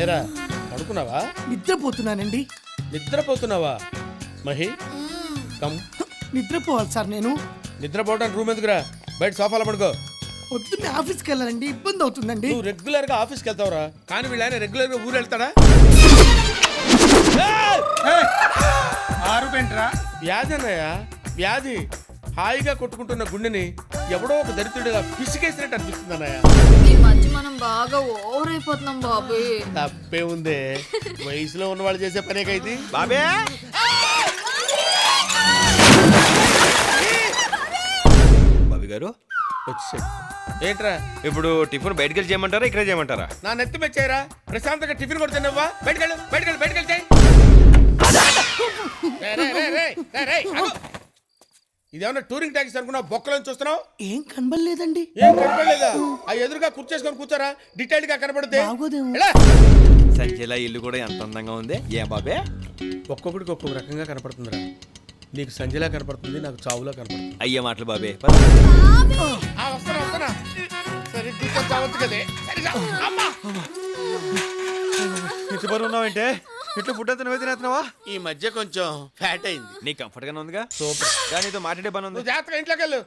ఏరా పడుకున్నావా? నిద్రపోతున్నానండి. నిద్రపోతున్నావా? మహి కమ్. నిద్రపోవాలి సార్ నేను. నిద్రపోవడానికి రూమ్ ఎందుకురా? బయట సోఫాలో పడుకో. పొద్దున్నే ఆఫీస్కి వెళ్ళాలండి, ఇబ్బంది అవుతుందండి. నువ్వు రెగ్యులర్ గా ఆఫీస్కి వెళ్తావురా, కానీ వీళ్ళైనా రెగ్యులర్ గా ఊరు వెళ్తాడా? వ్యాధి అన్నయ్య, వ్యాధి. హాయిగా కొట్టుకుంటున్న గుండెని ఎవడో ఒక దరిద్రుడిగా పిసికేసినట్టు అనిపిస్తుంది అన్నయ్య. ఈ మధ్య మనం బాగా ఓవర్ అయిపోతున్నాం బాబు. తప్పే ఉందే, వయసులో ఉన్న వాళ్ళు చేసే పనే కైతే. బాబే బాబీ గారు వచ్చేసాడు. ఏంట్రా ఇప్పుడు టిఫిన్ బయటకు వెళ్ళి చేయమంటారా ఇక్కడే చేయమంటారా? నా నెత్తి మెచ్చాయిరా. ప్రశాంతంగా టిఫిన్ కూడా తిన్నావా? బయటకెళ్ళు బయటకెళ్ళు బయటకెళ్తే. ఇదేమన్నా టూరింగ్ ట్యాక్సీ అనుకున్నా? బొక్కలను చూస్తున్నావు? ఏం కనబడలేదండి. ఏం కనపడలేదా? ఆ ఎదురుగా కుర్చేసుకొని కూర్చోరా, డీటెయిల్ గా కనపడితే. బాగోదేమో. సంజయ్ ఇల్లు కూడా ఎంత అందంగా ఉంది. ఏ బాబే ఒక్కొక్కడికి ఒక్కొక్క రకంగా కనపడుతుందిరా. నీకు సంజయ్లా కనపడుతుంది, నాకు చావులా కనపడుతుంది. అయ్యే మాటలు బాబే. వస్తానా వస్తానా. సరే కూర్చొని చావచ్చు కదే. ఇంత బరువు ఉన్నావంటే ఇట్లా ఫుడ్ అంతా నువ్వే తినేస్తున్నావా? ఈ మధ్య కొంచెం ఫ్యాట్ అయింది. నీ కంఫర్ట్ గానే ఉందిగా. సూపర్. కానీ నీతో మాట్లాడే పని ఉంది. నువ్వు జాగ్రత్తగా ఇంట్లోకి వెళ్ళు.